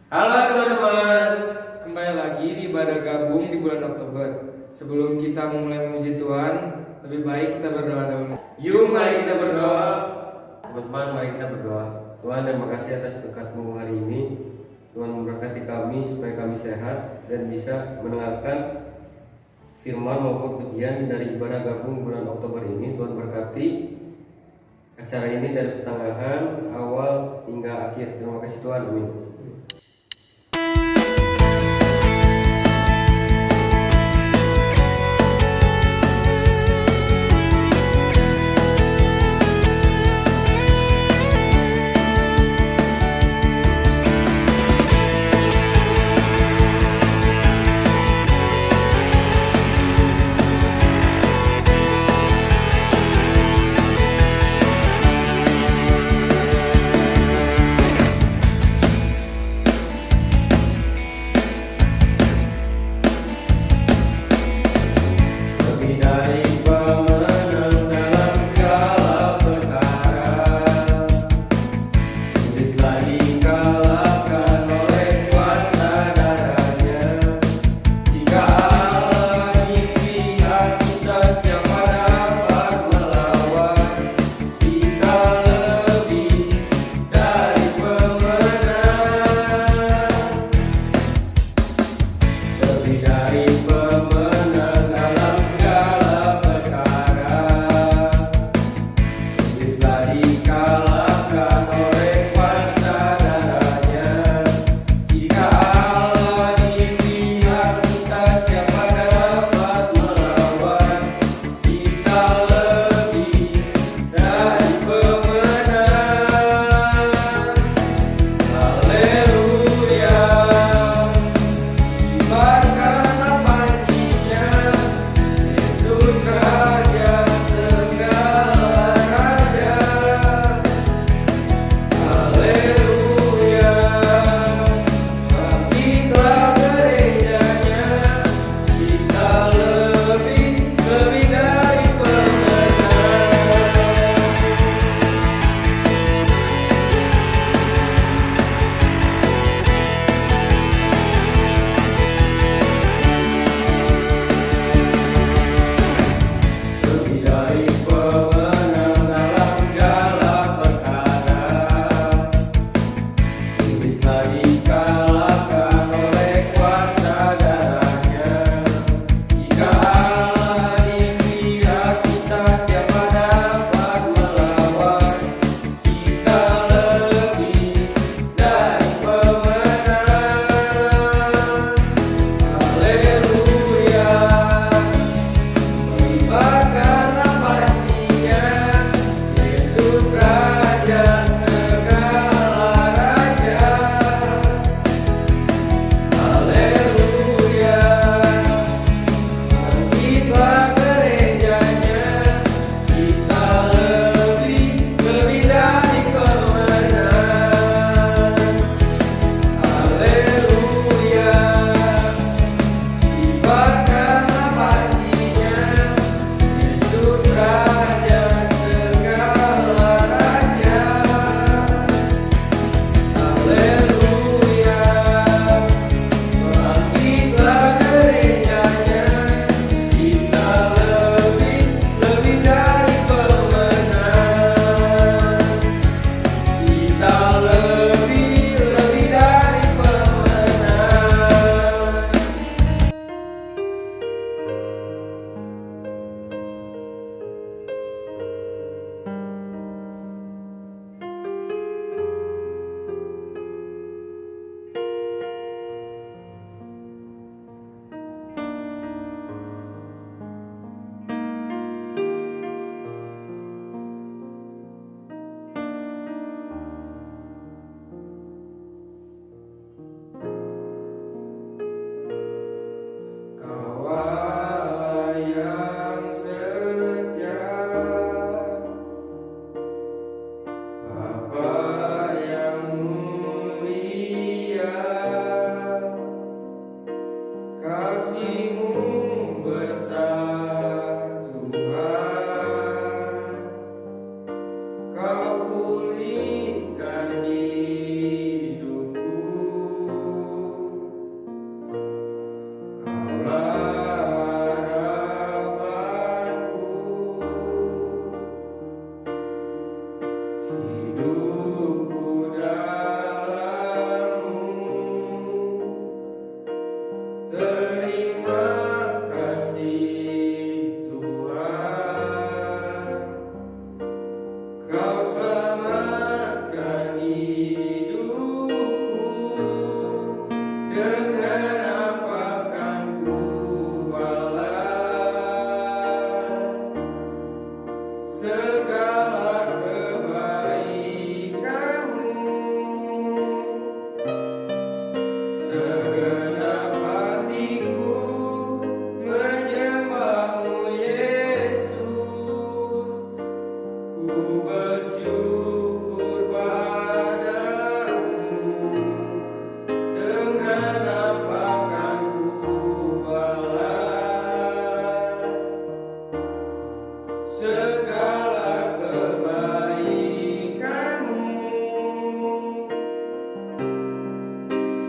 Halo teman-teman. Kembali lagi di Ibadah Gabung di bulan Oktober. Sebelum kita memulai memuji Tuhan, lebih baik kita berdoa dulu. Yuk mari kita berdoa. Teman-teman, mari kita berdoa. Tuhan, terima kasih atas berkat-Mu hari ini. Tuhan memberkati kami supaya kami sehat dan bisa mendengarkan firman maupun pujian dari Ibadah Gabung bulan Oktober ini. Tuhan berkati acara ini dari pertengahan, awal hingga akhir. Terima kasih Tuhan. Amin.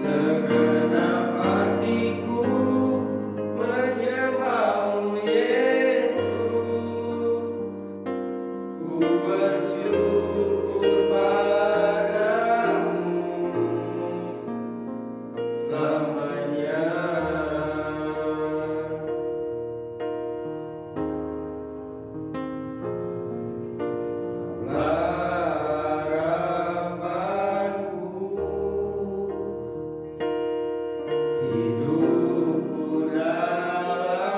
Segenap hatiku menyembahmu Yesus, ku bersyukur padamu selamanya. Hidupku dalammu,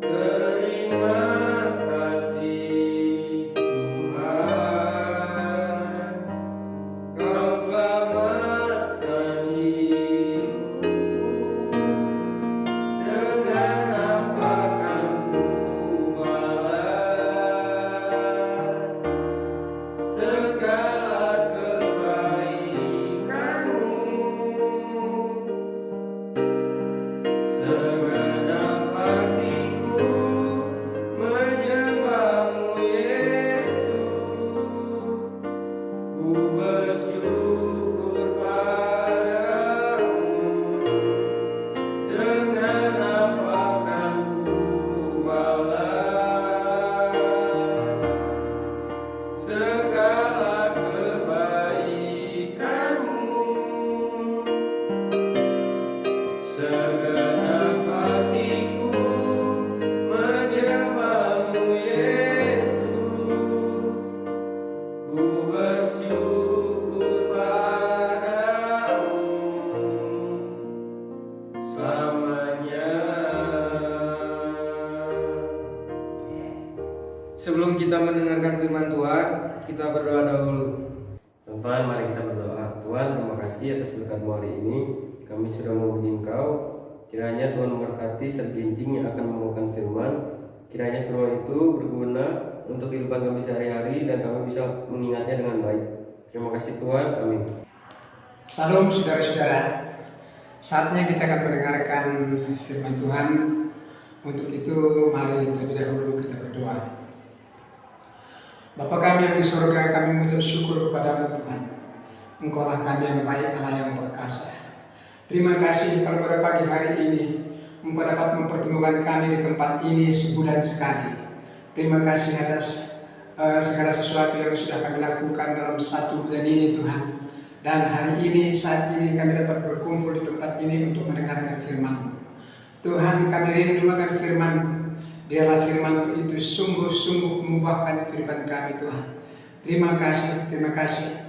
terima kasih Tuhan, Kau selamatkan hidupku. Dengan apa kan ku balas segala kebaikanmu. Segenap hatiku menyembahmu Yesus, ku bersyukur padamu. Dengan apa kan ku balas segala kebaikanmu. Segenap hatiku menyembahmu Yesus, ku bersyukur padamu selamanya. Sebelum kita mendengarkan firman Tuhan, kita berdoa dahulu. Teman-teman, mari kita berdoa. Tuhan, terima kasih atas berkat-Mu hari ini. Kami sudah memuji Engkau. Kiranya Tuhan memberkati seginting yang akan membawakan firman. Kiranya firman itu berguna untuk kehidupan kami sehari-hari dan kami bisa mengingatnya dengan baik. Terima kasih Tuhan. Amin. Salam saudara-saudara. Saatnya kita akan mendengarkan firman Tuhan. Untuk itu mari terlebih dahulu kita berdoa. Bapa kami yang di surga, kami mengucap syukur kepada-Mu Tuhan. Engkaulah kami yang baik, Allah yang perkasa. Terima kasih kalau pada pagi hari ini Engkau dapat mempertemukan kami di tempat ini sebulan sekali. Terima kasih atas segala sesuatu yang sudah kami lakukan dalam 1 bulan ini Tuhan. Dan hari ini, saat ini kami dapat berkumpul di tempat ini untuk mendengarkan firman-Mu. Tuhan, kami rindu akan firman-Mu. Biarlah firman-Mu itu sungguh-sungguh mengubahkan kehidupan kami Tuhan. Terima kasih, terima kasih.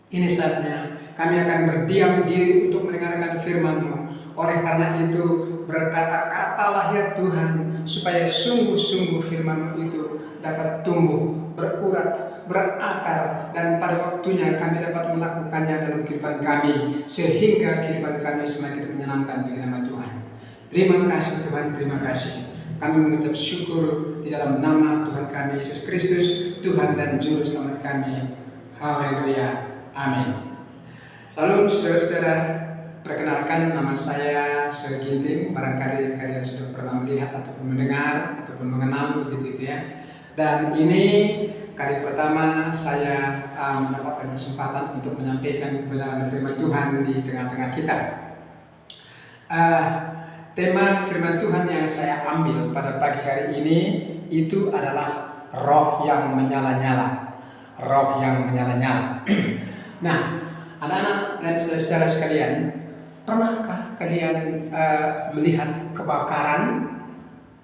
Ini saatnya kami akan berdiam diri untuk mendengarkan firman-Mu. Oleh karena itu berkata-katalah ya Tuhan, supaya sungguh-sungguh firman-Mu itu dapat tumbuh, berurat, berakar, dan pada waktunya kami dapat melakukannya dalam kehidupan kami, sehingga kehidupan kami semakin menyenangkan di nama Tuhan. Terima kasih Tuhan, terima kasih. Kami mengucap syukur di dalam nama Tuhan kami Yesus Kristus, Tuhan dan Juru Selamat kami. Haleluya. Amin. Salam saudara-saudara. Perkenalkan, nama saya Seginting. Barangkali kalian sudah pernah melihat ataupun mendengar ataupun mengenal begitu ya. Dan ini kali pertama saya mendapatkan kesempatan untuk menyampaikan kebenaran firman Tuhan di tengah-tengah kita. Tema firman Tuhan yang saya ambil pada pagi hari ini itu adalah roh yang menyala-nyala. Roh yang menyala-nyala. Nah, anak-anak dan saudara-saudara sekalian, pernahkah kalian melihat kebakaran?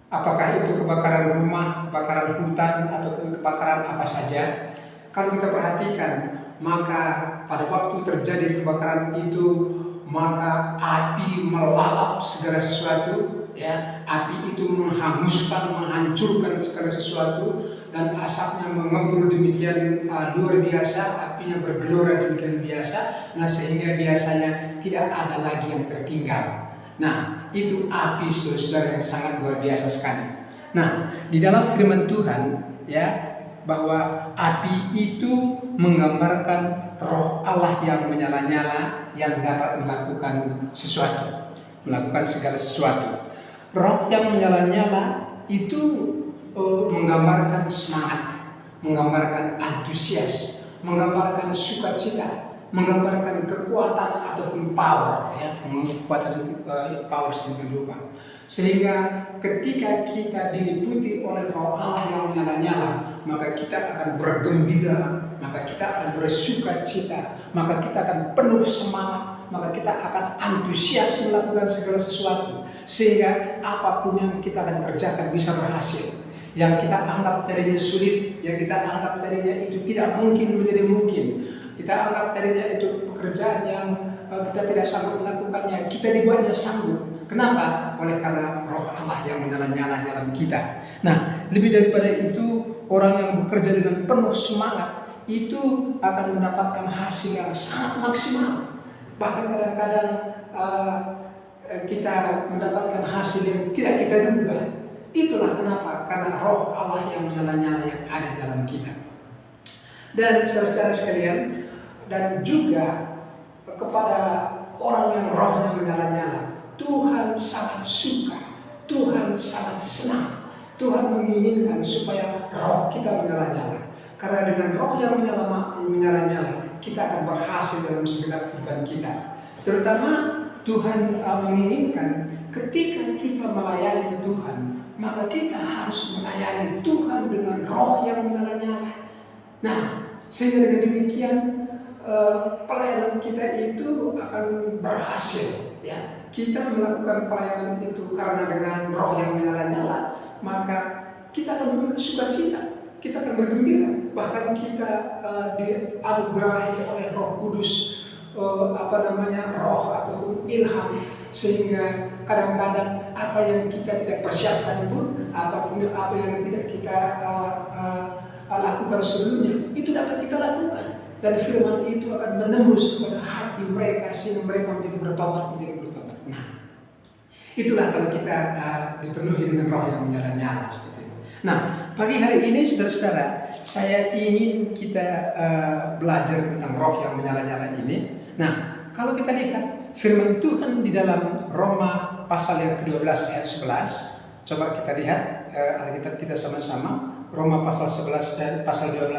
Apakah itu kebakaran rumah, kebakaran hutan, ataupun kebakaran apa saja? Kalau kita perhatikan, maka pada waktu terjadi kebakaran itu, maka api melalap segala sesuatu, ya. Api itu menghanguskan, menghancurkan segala sesuatu, dan asapnya mengepul demikian luar biasa, apinya bergelora demikian biasa. Nah, sehingga biasanya tidak ada lagi yang tertinggal. Nah, itu api saudara-saudara yang sangat luar biasa sekali. Nah, di dalam firman Tuhan, ya, bahwa api itu menggambarkan roh Allah yang menyala-nyala yang dapat melakukan sesuatu, melakukan segala sesuatu. Roh yang menyala-nyala itu menggambarkan semangat, menggambarkan antusias, menggambarkan sukacita, menggambarkan kekuatan ataupun power, ya, kekuatan power sedemikian rupa. Sehingga ketika kita diliputi oleh Roh Allah yang menyala-nyala, maka kita akan bergembira, maka kita akan bersukacita, maka kita akan penuh semangat, maka kita akan antusias melakukan segala sesuatu, sehingga apapun yang kita akan kerjakan bisa berhasil. Yang kita anggap tadinya sulit, yang kita anggap tadinya itu tidak mungkin menjadi mungkin, kita anggap tadinya itu pekerjaan yang kita tidak sanggup melakukannya, kita dibuatnya sanggup. Kenapa? Oleh karena Roh Allah yang menyala-nyala dalam kita. Nah, lebih daripada itu, orang yang bekerja dengan penuh semangat itu akan mendapatkan hasil yang sangat maksimal. Bahkan kadang-kadang kita mendapatkan hasil yang tidak kita duga. Itulah kenapa, karena Roh Allah yang menyala-nyala yang ada dalam kita. Dan saudara-saudara sekalian, dan juga kepada orang yang rohnya menyala-nyala, Tuhan sangat suka, Tuhan sangat senang, Tuhan menginginkan supaya roh kita menyala-nyala. Karena dengan roh yang menyala-nyala, kita akan berhasil dalam segala kehidupan kita. Terutama Tuhan menginginkan ketika kita melayani Tuhan, maka kita harus melayani Tuhan dengan roh yang menyala-nyala. Nah, sehingga dengan demikian pelayanan kita itu akan berhasil, ya. Kita melakukan pelayanan itu karena dengan roh yang menyala-nyala, maka kita akan sukacita, kita akan bergembira, bahkan kita dianugerahi oleh Roh Kudus roh ataupun ilham, sehingga kadang-kadang apa yang kita tidak persiapkan pun, apa yang tidak kita lakukan sebelumnya, itu dapat kita lakukan, dan firman itu akan menembus pada hati mereka sehingga mereka menjadi bertobat. Nah, itulah kalau kita dipenuhi dengan roh yang menyala-nyala seperti itu. Nah, pagi hari ini saudara-saudara, saya ingin kita belajar tentang roh yang menyala-nyala ini. Nah, kalau kita lihat firman Tuhan di dalam Roma pasal yang ke-12 ayat 11, coba kita lihat Alkitab kita sama-sama. Roma pasal 11 dan pasal 12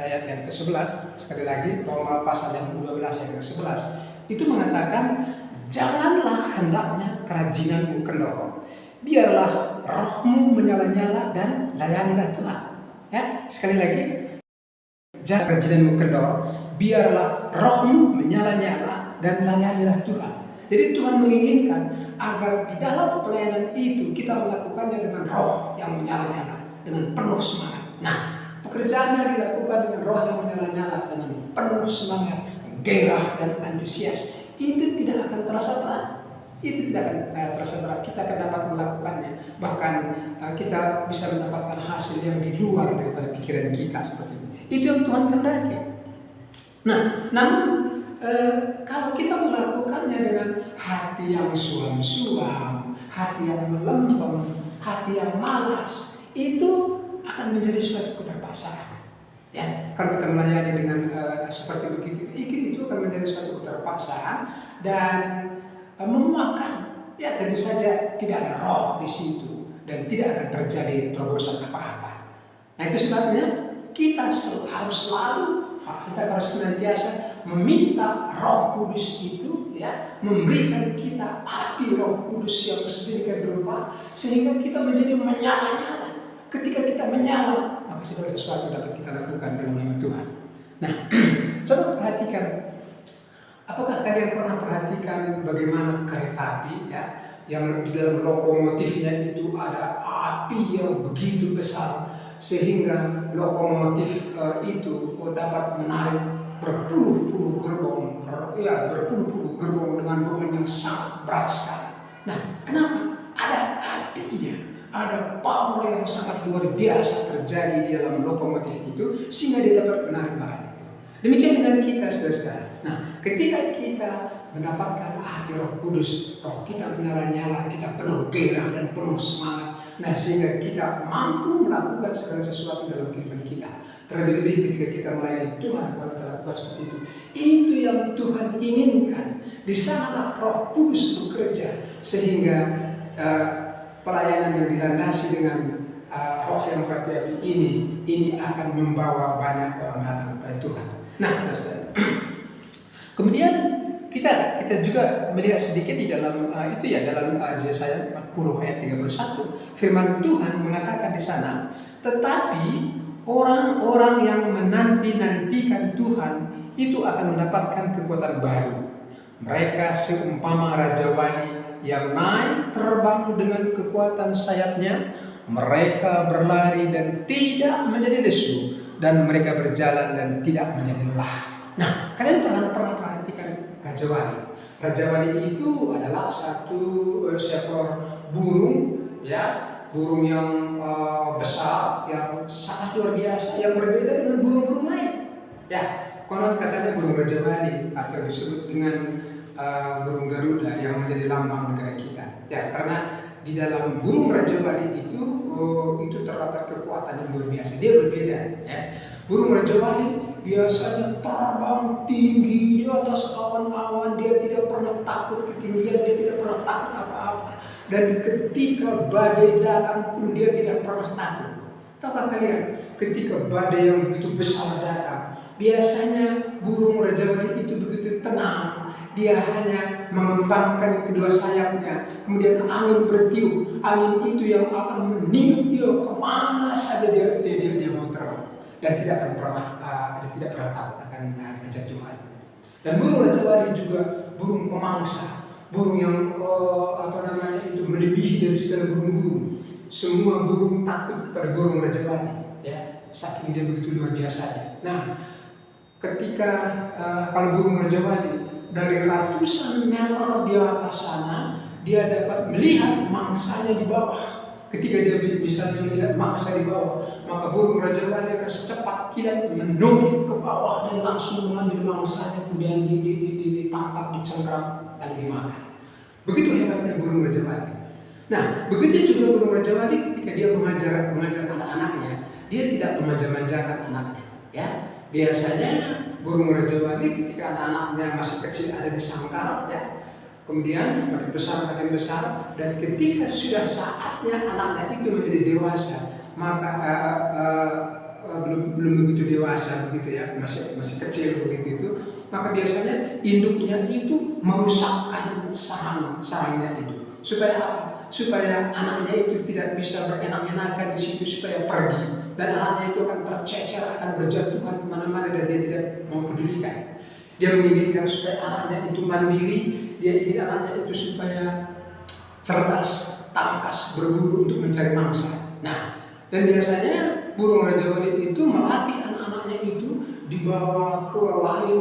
ayat yang ke-11. Sekali lagi, Roma pasal yang ke-12 ayat ke-11 itu mengatakan, janganlah hendaknya kerajinanmu kendor, biarlah rohmu menyala-nyala dan layanilah Tuhan. Ya, sekali lagi, jangan kerajinanmu kendor, biarlah rohmu menyala-nyala dan layanilah Tuhan. Jadi Tuhan menginginkan agar di dalam pelayanan itu kita melakukannya dengan roh yang menyala-nyala, dengan penuh semangat. Nah, pekerjaannya dilakukan dengan roh yang menyala-nyala, dengan penuh semangat, gairah dan antusias. Itu tidak akan terasa berat. Itu tidak akan terasa berat. Kita akan dapat melakukannya. Bahkan kita bisa mendapatkan hasil yang di luar daripada pikiran kita seperti itu. Itu yang Tuhan kehendaki. Nah, namun kalau kita melakukannya dengan hati yang suam-suam, hati yang melempem, hati yang malas, itu akan menjadi suatu keterpaksaan. Ya, kalau kita melayani dengan seperti begitu, itu akan menjadi suatu keterpaksaan dan memuakkan. Ya, tentu saja tidak ada roh di situ dan tidak akan terjadi terobosan apa-apa. Nah, itu sebabnya kita harus senantiasa meminta Roh Kudus itu, ya, memberikan kita api Roh Kudus yang sedemikian rupa sehingga kita menjadi menyala-nyala. Ketika kita menyala, maka segala sesuatu dapat kita lakukan dalam nama Tuhan. Nah, coba perhatikan, apakah kalian pernah perhatikan bagaimana kereta api, ya, yang di dalam lokomotifnya itu ada api yang begitu besar sehingga lokomotif itu dapat menarik berpuluh-puluh gerbong, dengan beban yang sangat berat sekali. Nah, kenapa? Ada apinya, ada power yang sangat luar biasa terjadi di dalam lokomotif itu sehingga dia dapat menarik barang itu. Demikian dengan kita, saudara-saudara. Nah, ketika kita mendapatkan api Roh Kudus, roh kita menyala-nyala, kita penuh gairah dan penuh semangat. Nah, sehingga kita mampu melakukan segala sesuatu dalam kehidupan kita. Terlebih-lebih ketika kita melayani Tuhan, kalau kita lakukan seperti itu. Itu yang Tuhan inginkan. Di sanalah Roh Kudus bekerja sehingga pelayanan yang dilandasi dengan roh yang berapi-api ini akan membawa banyak orang datang kepada Tuhan. Nah, saudara, kemudian kita juga melihat sedikit di dalam dalam Yesaya 40 ayat 31, firman Tuhan mengatakan di sana, tetapi orang-orang yang menanti-nantikan Tuhan itu akan mendapatkan kekuatan baru. Mereka seumpama raja wali yang naik terbang dengan kekuatan sayapnya. Mereka berlari dan tidak menjadi lesu, dan mereka berjalan dan tidak menjadi lelah. Nah, kalian pernah perhatikan raja wali? Raja wali itu adalah satu seekor burung, ya, burung yang besar, yang sangat luar biasa, yang berbeda dengan burung-burung lain. Ya, konon katanya burung raja wali atau disebut dengan burung Garuda yang menjadi lambang negara kita. Ya, karena di dalam burung raja wali itu terdapat kekuatan yang luar biasa. Dia berbeda. Ya. Burung raja wali biasanya terbang tinggi di atas awan-awan. Dia tidak pernah takut ketinggian. Dia tidak pernah takut apa-apa. Dan ketika badai datang pun dia tidak pernah takut. Tahukah kalian? Ketika badai yang begitu besar datang, biasanya burung raja wali itu begitu tenang. Dia hanya mengembangkan kedua sayapnya, kemudian angin bertiup. Angin itu yang akan meniup dia kemana saja dia mau terbang, dan tidak akan pernah takut akan kejatuhan. Dan burung raja wali juga burung pemangsa, burung yang melebihi dari segala burung-burung. Semua burung takut kepada burung raja wali, ya, saking dia begitu luar biasa. Nah, ketika kalau burung raja wali dari ratusan meter di atas sana, dia dapat melihat mangsanya di bawah. Ketika dia bisa melihat mangsa di bawah, maka burung raja wali akan secepat kilat menukik ke bawah dan langsung mengambil mangsanya, kemudian ditangkap, dicengkram, dan dimakan. Begitu hebatnya burung raja wali. Nah, begitu juga burung raja wali ketika dia mengajar anak-anaknya, dia tidak memanja-manjakan anaknya. Ya, biasanya burung raja wali ketika anak-anaknya masih kecil ada di sangkar, ya, kemudian makin besar, dan ketika sudah saatnya anaknya itu menjadi dewasa, maka belum begitu dewasa begitu, ya, masih kecil begitu itu, maka biasanya induknya itu merusakkan sarangnya itu. Supaya apa? Supaya anaknya itu tidak bisa berenak-enakan di situ, supaya pergi, dan anaknya itu akan tercecer, akan berjatuhan kemana-mana, dan dia tidak mau pedulikan. Dia menginginkan supaya anaknya itu mandiri, dia ingin anaknya itu supaya cerdas, tangkas, berburu untuk mencari mangsa. Nah, dan biasanya burung raja wali itu melatih anak-anaknya itu dibawa ke langit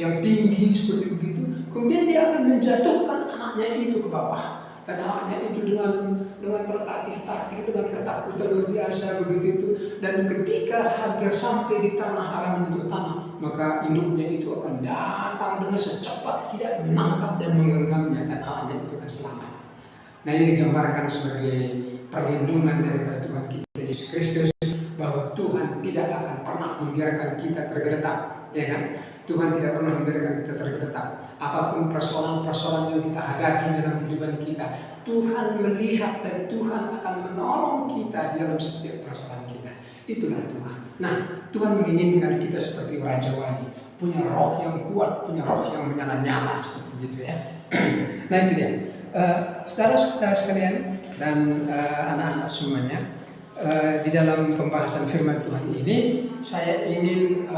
yang tinggi seperti begitu, kemudian dia akan menjatuhkan anaknya itu ke bawah. Dan anaknya itu dengan tertatih-tatih, dengan ketakutan luar biasa begitu itu. Dan ketika hampir sampai di tanah, akan menyentuh tanah, maka induknya itu akan datang dengan secepat, tidak menangkap dan menggenggamnya, dan anaknya itu akan selamat. Nah, ini digambarkan sebagai perlindungan daripada Tuhan kita Yesus Kristus, bahwa Tuhan tidak akan pernah membiarkan kita tergeletak, ya kan? Tuhan tidak pernah membiarkan kita tergeletak. Apapun persoalan-persoalan yang kita hadapi dalam kehidupan kita, Tuhan melihat dan Tuhan akan menolong kita dalam setiap persoalan kita. Itulah Tuhan. Nah, Tuhan menginginkan kita seperti raja wali, punya roh yang kuat, punya roh yang menyala-nyala seperti itu, ya. Nah, itu dia. Saudara-saudara sekalian dan anak-anak semuanya, di dalam pembahasan firman Tuhan ini, saya ingin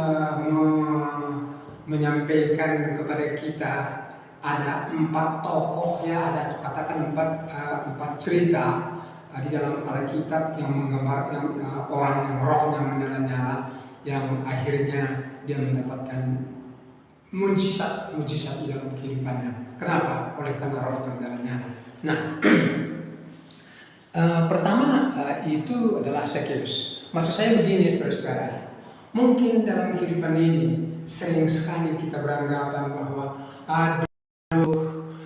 menyampaikan kepada kita ada 4 tokoh, ya, ada katakan 4 cerita di dalam Alkitab yang menggambar orang yang rohnya menyala-nyala, yang akhirnya dia mendapatkan mujizat di dalam kehidupannya. Kenapa? Oleh karena rohnya menyala-nyala. Nah, pertama itu adalah Zakheus. Maksud saya begini, saudara-saudara, mungkin dalam kehidupan ini sering sekali kita beranggapan bahwa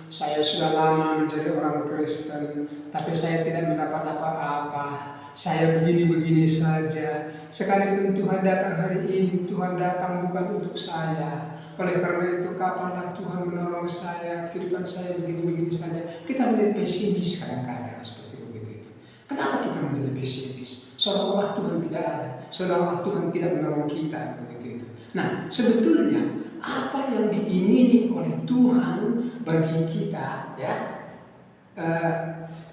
saya sudah lama menjadi orang Kristen, tapi saya tidak mendapat apa-apa. Saya begini-begini saja. Sekalipun Tuhan datang hari ini, Tuhan datang bukan untuk saya. Oleh karena itu, kapanlah Tuhan menolong saya? Kehidupan saya begini-begini saja. Kita menjadi pesimis kadang-kadang seperti begitu itu. Kenapa kita menjadi pesimis? seolah-olah Tuhan tidak ada, seolah-olah Tuhan tidak menolong kita, begitu itu. Nah, sebetulnya apa yang diingini oleh Tuhan bagi kita, ya,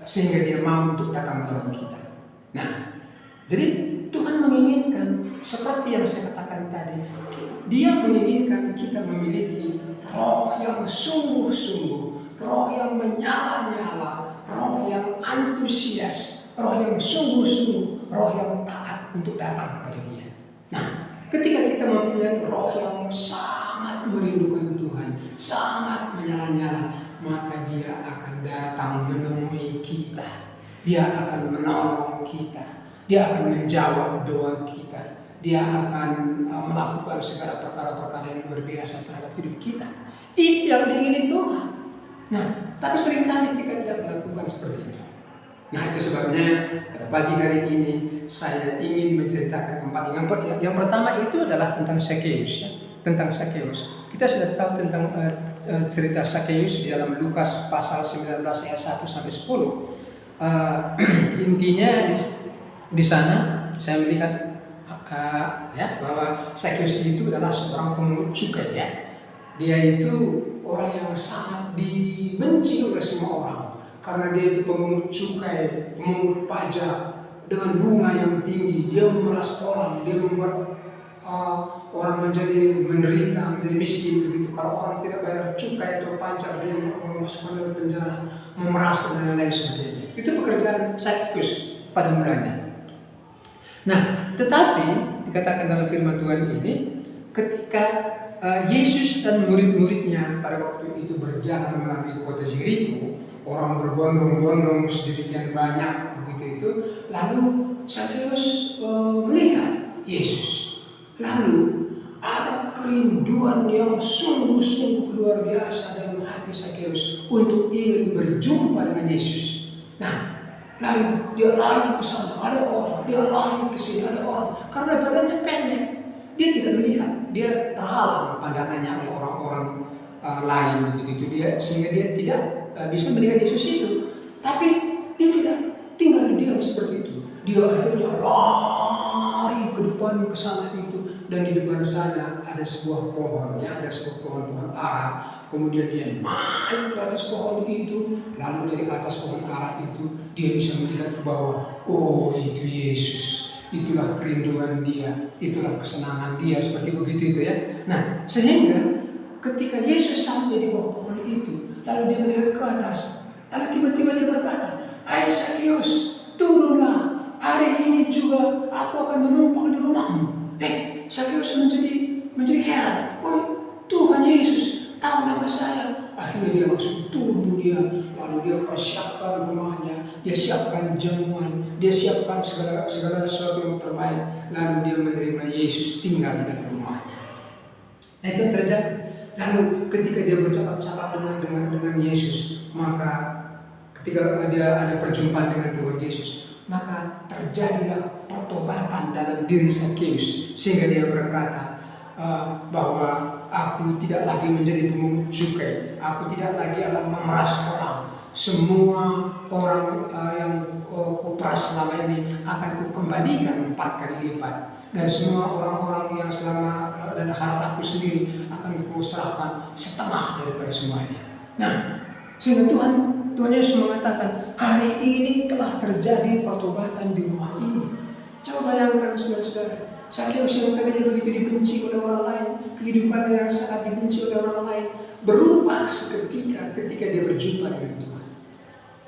sehingga Dia mau untuk datang menolong kita. Nah, jadi Tuhan menginginkan seperti yang saya katakan tadi, Dia menginginkan kita memiliki roh yang sungguh-sungguh, roh yang menyala-nyala, roh yang antusias, roh yang sungguh-sungguh, roh yang taat untuk datang kepada Dia. Nah, ketika kita mempunyai roh yang sangat merindukan Tuhan, sangat menyala-nyala, maka Dia akan datang menemui kita. Dia akan menolong kita. Dia akan menjawab doa kita. Dia akan melakukan segala perkara-perkara yang luar biasa terhadap hidup kita. Itu yang diingini Tuhan. Nah, tapi seringkali kita tidak melakukan seperti itu. Nah, itu sebabnya pada pagi hari ini saya ingin menceritakan empat. Yang pertama itu adalah tentang Sakeus, ya. Tentang Sakeus. Kita sudah tahu tentang cerita Sakeus di dalam Lukas pasal 19 ayat 1 sampai 10. Intinya di sana saya melihat ya, bahwa Sakeus itu adalah seorang pemungut cukai, ya. Dia itu orang yang sangat dibenci oleh semua orang karena dia itu pemungut cukai, pemungut pajak dengan bunga yang tinggi. Dia memeras orang, dia membuat orang menjadi menderita, menjadi miskin begitu. Kalau orang tidak bayar cukai atau pajak, dia memasukkan dalam penjara, memeras dan lain sebagainya. Itu pekerjaan Sakeus pada mulanya. Nah, tetapi dikatakan dalam firman Tuhan ini, ketika Yesus dan murid-muridnya pada waktu itu berjalan melalui kota Yeriko, orang berbondong-bondong sedemikian banyak begitu itu, lalu Sakeus melihat Yesus. Lalu ada kerinduan yang sungguh-sungguh luar biasa dalam hati Sakeus untuk ingin berjumpa dengan Yesus. Nah, lalu dia lari ke sana, ada orang, dia lari ke sini, ada orang. Karena badannya pendek, dia tidak melihat, dia terhalang pandangannya oleh orang-orang lain begitu. Sehingga dia tidak bisa melihat Yesus itu. Tapi dia tidak tinggal diam seperti itu. Dia akhirnya lari ke depan ke sana itu, dan di depan sana ada sebuah pohon, ya, ada sebuah pohon ara. Kemudian dia naik ke atas pohon itu, lalu dari atas pohon ara itu dia bisa melihat ke bawah. Oh, itu Yesus. Itulah kerinduan dia, itulah kesenangan dia, seperti begitu itu, ya. Nah, sehingga ketika Yesus sampai di bawah pohon itu, lalu dia melihat ke atas, lalu tiba-tiba dia berkata, "Hai Sakeus, turunlah. Hari ini juga aku akan menumpang di rumahmu." Sakeus menjadi heran. Kok Tuhan Yesus tahu nama saya? Akhirnya dia langsung turun lalu dia persiapkan rumahnya, dia siapkan jamuan, dia siapkan segala sesuatu yang terbaik, lalu dia menerima Yesus tinggal di dalam rumahnya. Nah, itu yang terjadi. Lalu ketika dia bercakap-cakap dengan Yesus, maka ketika dia ada perjumpaan dengan Tuhan Yesus, maka terjadilah pertobatan dalam diri Sakeus, sehingga dia berkata bahwa aku tidak lagi menjadi pemungut cukai, aku tidak lagi akan memeras orang. Semua orang yang kuperas selama ini akan kukembalikan 4 kali lipat, dan semua orang-orang yang selama dan hartaku sendiri akan kuserahkan setengah daripada semuanya. Nah, sehingga Tuhan Yesus mengatakan, hari ini telah terjadi pertobatan di rumah ini. Coba bayangkan saudara-saudara, Sakeus yang tadinya begitu dibenci oleh orang lain, kehidupannya yang sangat dibenci oleh orang lain, berubah seketika ketika dia berjumpa dengan Tuhan.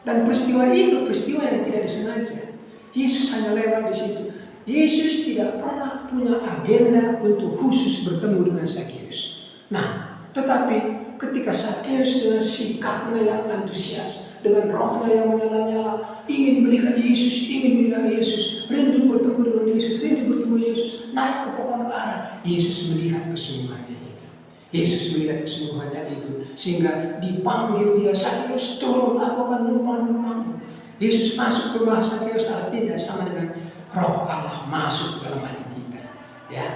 Dan peristiwa itu peristiwa yang tidak disengaja. Yesus hanya lewat di situ. Yesus tidak pernah punya agenda untuk khusus bertemu dengan Sakeus. Nah, tetapi ketika Sakeus dengan sikapnya yang antusias, dengan rohnya yang menyala-nyala, ingin melihat Yesus, rindu bertemu dengan Yesus, naik ke pohon ara, Yesus melihat kesungguhannya itu. Yesus melihat kesungguhannya itu, sehingga dipanggil dia, Sakeus turun, aku akan numpang di rumahmu. Yesus masuk ke rumah Sakeus, artinya sama dengan roh Allah masuk ke dalam hati kita. Ya,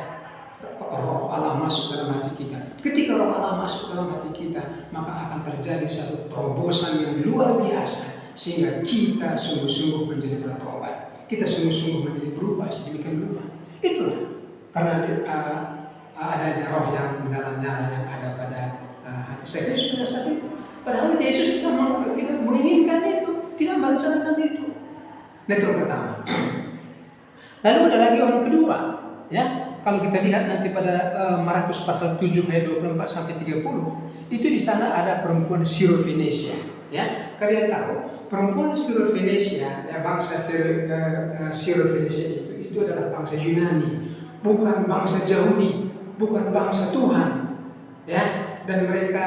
roh Allah masuk dalam hati kita. Ketika roh Allah masuk dalam hati kita, maka akan terjadi satu terobosan yang luar biasa, sehingga kita sungguh-sungguh menjadi bertobat. kita sungguh-sungguh menjadi berubah sedemikian rupa. Itulah karena adanya roh yang menyala-nyala yang ada pada hati saya pada saat itu. Padahal Yesus tidak menginginkan itu, tidak merencanakan itu. Nah, itu yang pertama. Lalu ada lagi orang kedua, ya. Kalau kita lihat nanti pada Markus pasal 7 ayat 24 sampai 30, itu di sana ada perempuan Syro-Fenisia, ya. Kalian tahu, perempuan Syro-Fenisia, ya, bangsa Syro-Fenisia itu adalah bangsa Yunani, bukan bangsa Yahudi, bukan bangsa Tuhan, ya. Dan mereka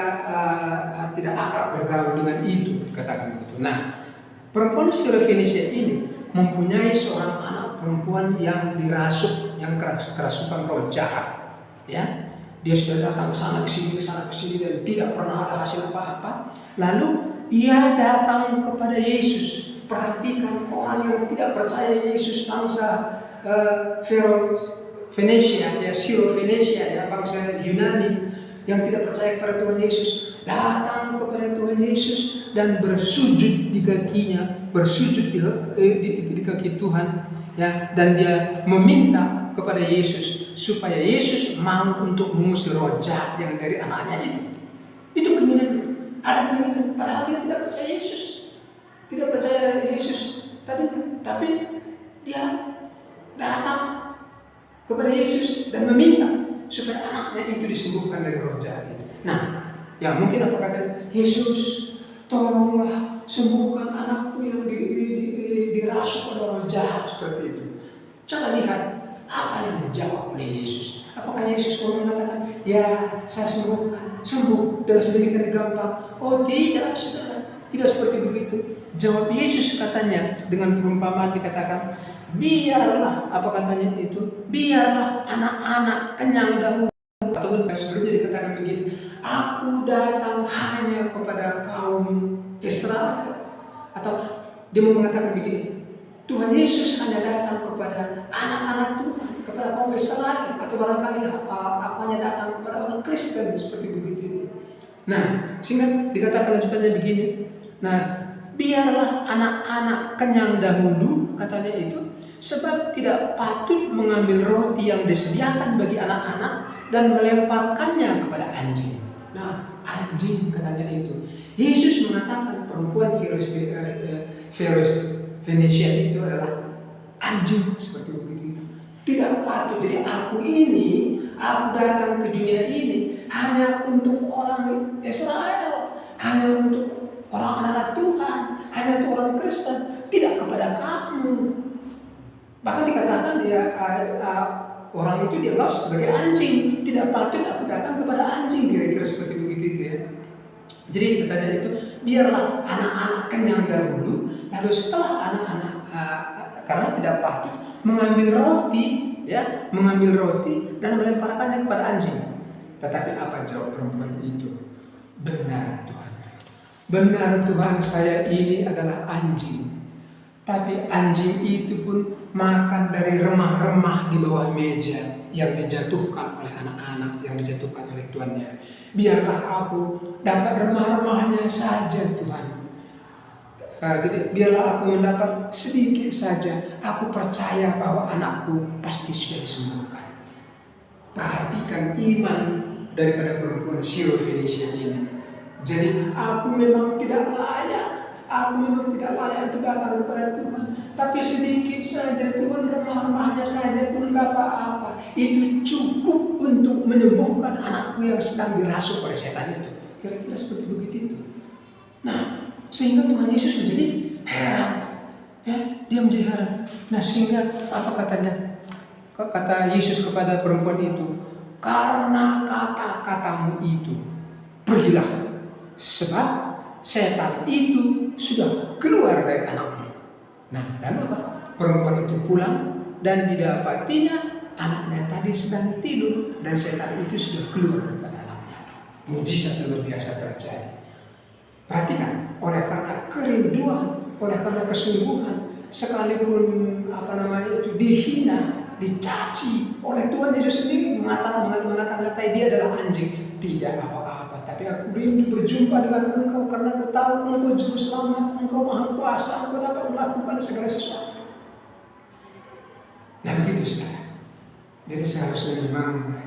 tidak akrab bergaul dengan itu, katakan begitu. Nah, perempuan Syro-Fenisia ini mempunyai seorang anak perempuan yang dirasuk, yang kerasukan roh jahat, ya. Dia sudah datang ke sana ke sini dan tidak pernah ada hasil apa-apa. Lalu ia datang kepada Yesus. Perhatikan orang yang tidak percaya Yesus, bangsa Fenisia, ya, Syro-Fenisia, ya, bangsa Yunani yang tidak percaya kepada Tuhan Yesus, datang kepada Tuhan Yesus dan bersujud di kakinya, bersujud di kaki Tuhan, ya, dan dia meminta kepada Yesus supaya Yesus mau untuk mengusir roh jahat yang dari anaknya itu. Itu keinginan, ada keinginan, padahal dia tidak percaya Yesus, tidak percaya Yesus, tapi dia datang kepada Yesus dan meminta supaya anaknya itu disembuhkan dari roh jahat itu. Nah, ya mungkin apa kata Yesus, tolonglah sembuhkan anakku yang dirasuk oleh roh jahat seperti itu. Coba lihat apa yang dijawab oleh Yesus. Apakah Yesus mengatakan, ya saya sembuh dengan sedemikian gampang? Oh tidak, saudara, tidak seperti begitu. Jawab Yesus katanya dengan perumpamaan dikatakan, biarlah, apa katanya itu, biarlah anak-anak kenyang dahulu. Ataupun sebelumnya dikatakan begini, aku datang hanya kepada kaum Israel. Atau dia mau mengatakan begini, Tuhan Yesus hanya datang kepada anak-anak Tuhan, kepada kaum Israel, atau barangkali apanya datang kepada orang Kristen seperti begitu. Nah, sehingga dikatakan lanjutannya begini. Nah, biarlah anak-anak kenyang dahulu, katanya itu, sebab tidak patut mengambil roti yang disediakan bagi anak-anak dan melemparkannya kepada anjing. Nah, anjing katanya itu. Yesus mengatakan perempuan Fenisia itu adalah anjing seperti begitu. Tidak patut. Jadi aku datang ke dunia ini hanya untuk orang Israel, hanya untuk orang anak Tuhan, hanya untuk orang Kristen, tidak kepada kamu. Bahkan dikatakan orang itu dianggap sebagai anjing, tidak patut aku datang kepada anjing, kira-kira seperti begitu itu ya. Jadi katanya itu biarlah anak-anak kenyang dahulu, lalu setelah anak-anak karena tidak patut mengambil roti dan melemparkannya kepada anjing. Tetapi apa jawab perempuan itu? Benar Tuhan. Benar Tuhan, saya ini adalah anjing. Tapi anjing itu pun makan dari remah-remah di bawah meja yang dijatuhkan oleh anak-anak, yang dijatuhkan oleh tuannya. Biarlah aku dapat remah-remahnya saja Tuhan. Jadi biarlah aku mendapat sedikit saja. Aku percaya bahwa anakku pasti sudah disembuhkan. Perhatikan iman daripada perempuan Syro-Fenisia ini. Jadi aku memang tidak layak untuk datang kepada Tuhan. Tapi sedikit saja Tuhan, remah-remahnya saja pun gak apa-apa. Itu cukup untuk menyembuhkan anakku yang sedang dirasuk oleh setan itu. Kira-kira seperti begitu itu. Nah, sehingga Tuhan Yesus menjadi heran. Ya, dia menjadi heran. Nah, sehingga apa katanya? Kata Yesus kepada perempuan itu, karena kata-katamu itu, pergilah. Sebab setan itu sudah keluar dari anakmu. Nah, dan apa? Perempuan itu pulang dan didapatinya anaknya tadi sedang tidur dan setan itu sudah keluar daripada anaknya. Mujizat luar biasa terjadi. Perhatikan, oleh karena kerinduan, oleh karena kesungguhan, sekalipun dihina, dicaci oleh Tuhan Yesus sendiri, mengatakan dia adalah anjing, tidak apa-apa. Tapi aku rindu berjumpa dengan Engkau karena aku tahu Engkau juru selamat, Engkau maha kuasa, Engkau dapat melakukan segala sesuatu. Nah begitu saudara. Jadi seharusnya memang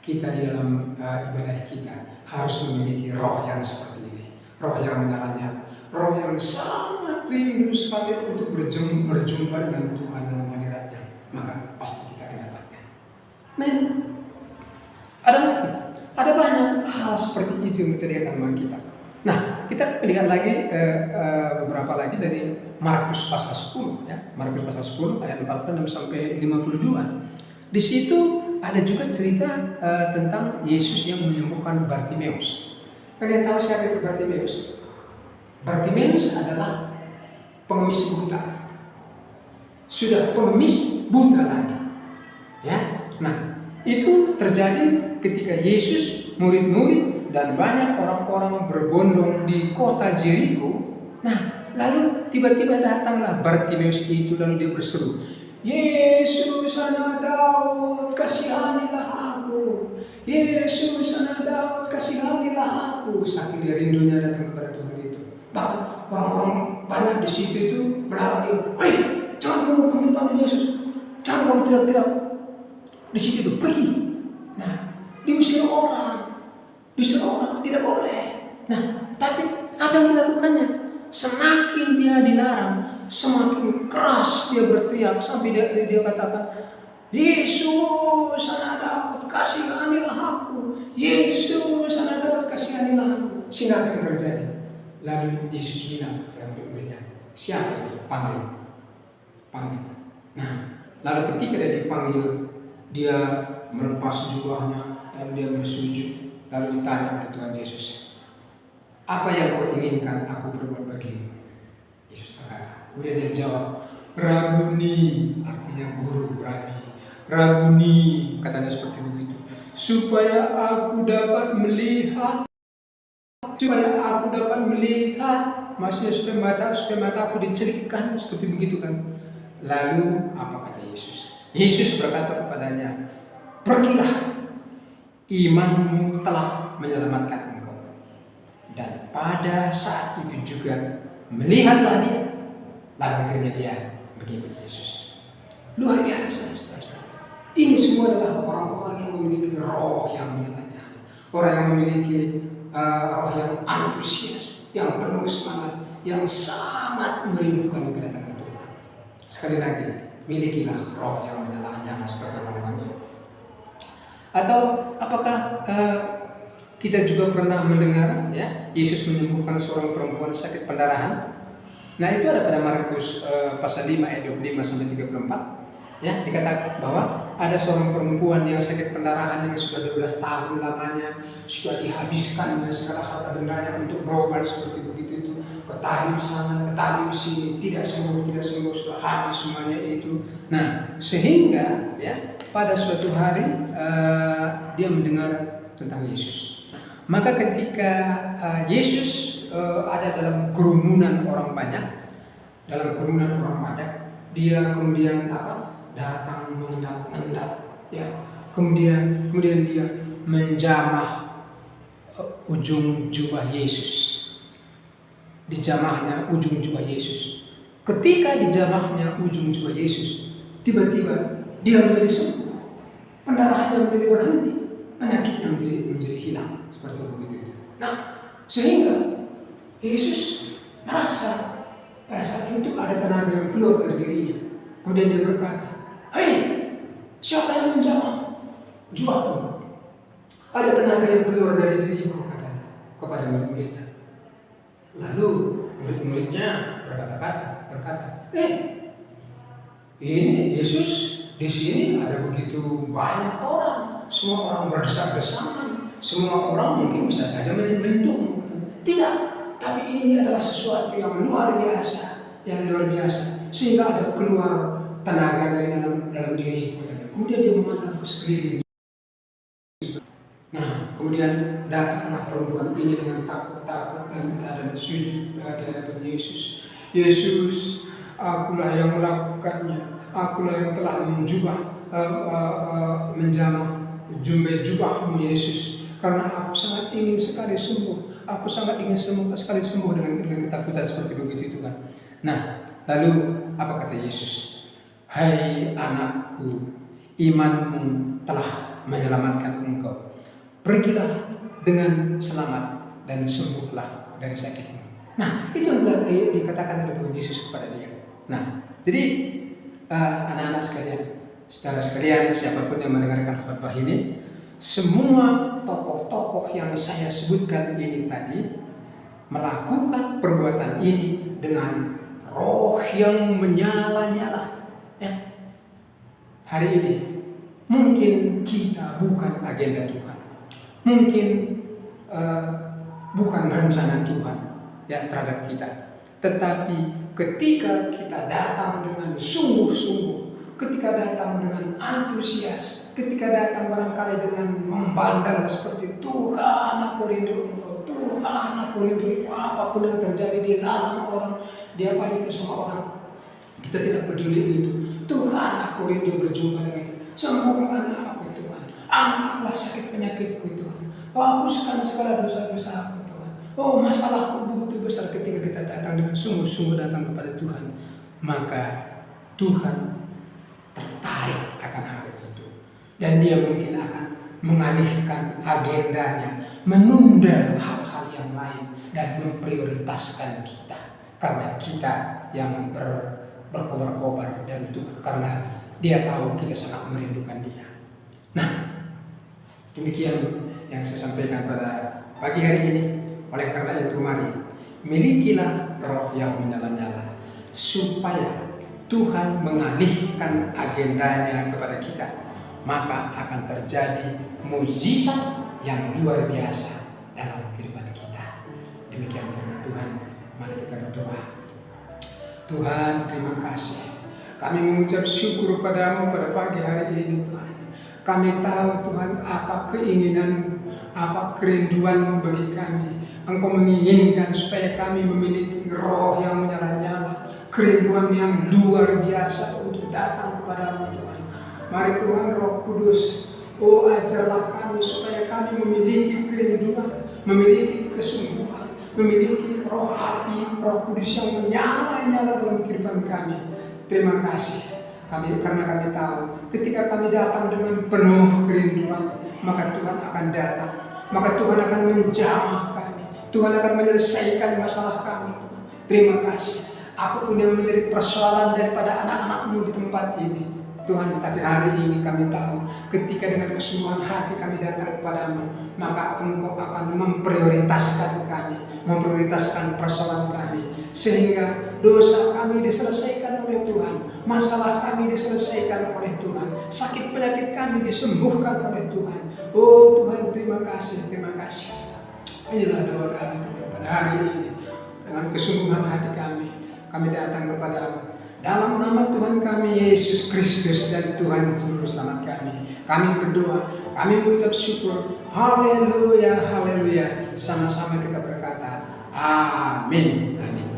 kita di dalam ibadah kita harus memiliki roh yang seperti ini. Roh yang menyala-nyala. Roh yang sangat rindu sekali untuk berjumpa dengan Tuhan dalam hadiratnya. Maka pasti kita akan dapatkan. Nah, ada banyak hal seperti itu yang kita lihat dalam kita. Nah, kita lihat lagi beberapa lagi dari Markus pasal 10 ya. Markus pasal 10 ayat 46 sampai 52. Di situ ada juga cerita tentang Yesus yang menyembuhkan Bartimeus. Kalian tahu siapa itu Bartimeus? Bartimeus adalah pengemis buta. Sudah pengemis buta lagi. Ya. Nah, itu terjadi ketika Yesus, murid-murid dan banyak orang-orang berbondong di kota Jeriko. Nah, lalu tiba-tiba datanglah Bartimeus itu, lalu dia berseru, "Yesus anak Daud, kasihanilah aku. Yesus anak Daud, kasihanilah aku." Saking dia rindunya datang kepada Tuhan itu. Bahkan orang-orang banyak di situ itu melarang dia, "Hei, jangan kamu panggil-panggil Yesus. Jangan kamu teriak-teriak di situ itu, pergi." Nah, diusir orang, tidak boleh. Nah, tapi apa yang dilakukannya? Semakin dia dilarang, semakin keras dia berteriak sampai dia katakan, "Yesus anak Daud, kasihanilah aku. Yesus anak Daud, kasihanilah aku." Sehingga apa yang terjadi? Lalu Yesus bilang kepada murid-muridnya, "Siapa itu? Panggil." Nah, lalu ketika dia dipanggil, dia melepas jubahnya dan dia bersujud. Lalu ditanya oleh Tuhan Yesus, "Apa yang kau inginkan aku berbuat bagimu?" Yesus berkata, kemudian dia jawab, "Rabuni," artinya guru, rabi. "Rabuni," katanya seperti begitu, "supaya aku dapat melihat." Maksudnya supaya mata aku dicelikkan, seperti begitu kan. Lalu apa kata Yesus? Yesus berkata kepadanya, "Pergilah, imanmu telah menyelamatkan engkau." Dan pada saat itu juga melihatlah dia. Lalu akhirnya dia mengikut Yesus. Luar biasa, saudara. Ini semua adalah orang-orang yang memiliki roh yang menyala-nyala, orang yang memiliki roh yang antusias, yang penuh semangat, yang sangat merindukan kedatangan Tuhan. Sekali lagi, milikilah roh yang menyala-nyala seperti orang-orang ini. Atau apakah kita juga pernah mendengar ya Yesus menyembuhkan seorang perempuan sakit pendarahan? Nah, itu ada pada Markus pasal 5 ayat 25 sampai 34. Ya, dikatakan bahwa ada seorang perempuan yang sakit pendarahan yang sudah 12 tahun lamanya, sudah dihabiskannya segala harta bendanya untuk berobat seperti begitu itu, ke tabib sana, ke tabib sini, tidak sembuh, sudah habis semuanya itu. Nah, sehingga ya pada suatu hari dia mendengar tentang Yesus. Maka ketika Yesus ada dalam kerumunan orang banyak, dia kemudian datang mengendap-endap, ya. Kemudian dia menjamah ujung jubah Yesus. Dijamahnya ujung jubah Yesus. Ketika dijamahnya ujung jubah Yesus, tiba-tiba dia menjadi sembuh. Pendarahannya menjadi berhenti, penyakitnya menjadi hilang, seperti begitu. Nah, sehingga Yesus merasa pada saat itu ada tenaga yang keluar dari dirinya. Kemudian dia berkata, "Hei, siapa yang menjamah jubahku?" "Ada tenaga yang keluar dari diriku," katanya kepada murid-muridnya. Lalu murid-muridnya berkata, "Ini Yesus di sini ada begitu banyak orang, semua orang berdesak-desakan, semua orang mungkin bisa saja menyentuhmu." "Tidak, tapi ini adalah sesuatu yang luar biasa, sehingga ada keluar tenaga dari dalam diri." Kemudian dia memandang ke sekeliling. Nah, kemudian datanglah perempuan ini dengan takut-takut dan sujud di hadapan Yesus. "Yesus, akulah yang melakukannya. Akulah yang telah menjamah jubahmu, Yesus. Karena aku sangat ingin sekali sembuh. Aku sangat ingin sekali sembuh dengan ketakutan seperti begitu itu kan." Nah, lalu apa kata Yesus? Hai anakku, imanmu telah menyelamatkan engkau. Pergilah dengan selamat dan sembuhlah dari sakitmu. Nah, itu adalah dikatakan oleh Tuhan Yesus kepada dia. Nah, jadi anak-anak sekalian, saudara sekalian, siapapun yang mendengarkan khotbah ini, semua tokoh-tokoh yang saya sebutkan ini tadi melakukan perbuatan ini dengan roh yang menyala-nyala. Ya. Hari ini mungkin kita bukan agenda Tuhan, mungkin bukan rencana Tuhan ya terhadap kita, tetapi ketika kita datang dengan sungguh-sungguh, ketika datang dengan antusias, ketika datang barangkali dengan membandel seperti Tuhan aku rindu Engkau, Tuhan aku rindu Engkau, apapun yang terjadi di dalam orang, dia paling bersama orang, kita tidak peduli itu. Tuhan aku rindu berjumpa dengan sembuhkan aku Tuhan, angkatlah sakit penyakitku Tuhan, hapuskan segala dosa-dosa aku Tuhan. Oh, masalahku begitu besar. Ketika kita datang dengan sungguh-sungguh datang kepada Tuhan, maka Tuhan tertarik akan hal itu, dan dia mungkin akan mengalihkan agendanya, menunda hal-hal yang lain dan memprioritaskan kita, karena kita yang berkobar-kobar dan Tuhan, karena dia tahu kita sangat merindukan dia. Nah, demikian yang saya sampaikan pada pagi hari ini. Oleh karena itu, mari milikilah roh yang menyala-nyala, supaya Tuhan mengalihkan agendanya kepada kita, maka akan terjadi mukjizat yang luar biasa dalam kehidupan kita. Demikian firman Tuhan. Mari kita berdoa. Tuhan, terima kasih. Kami mengucap syukur padamu pada pagi hari ini Tuhan. Kami tahu Tuhan apa keinginanmu, apa kerinduanmu bagi kami. Engkau menginginkan supaya kami memiliki roh yang menyala-nyala, kerinduan yang luar biasa untuk datang kepadamu Tuhan. Mari Tuhan Roh Kudus, oh ajarlah kami supaya kami memiliki kerinduan, memiliki kesungguhan, memiliki roh api, Roh Kudus yang menyala-nyala dalam kehidupan kami. Terima kasih kami, karena kami tahu ketika kami datang dengan penuh kerinduan, maka Tuhan akan datang, maka Tuhan akan menjamah kami, Tuhan akan menyelesaikan masalah kami Tuhan. Terima kasih. Apapun yang menjadi persoalan daripada anak-anak-Mu di tempat ini Tuhan, tapi hari ini kami tahu ketika dengan kesungguhan hati kami datang kepadamu, maka Engkau akan memprioritaskan kami, memprioritaskan persoalan kami, sehingga dosa kami diselesaikan oleh Tuhan, masalah kami diselesaikan oleh Tuhan, sakit penyakit kami disembuhkan oleh Tuhan. Oh Tuhan, terima kasih, terima kasih. Inilah doa kami Tuhan pada hari ini. Dengan kesungguhan hati kami datang kepadamu. Dalam nama Tuhan kami Yesus Kristus dan Tuhan Juru Selamat kami berdoa, kami mengucap syukur. Haleluya, haleluya. Sama-sama kita berkata, amin, amin.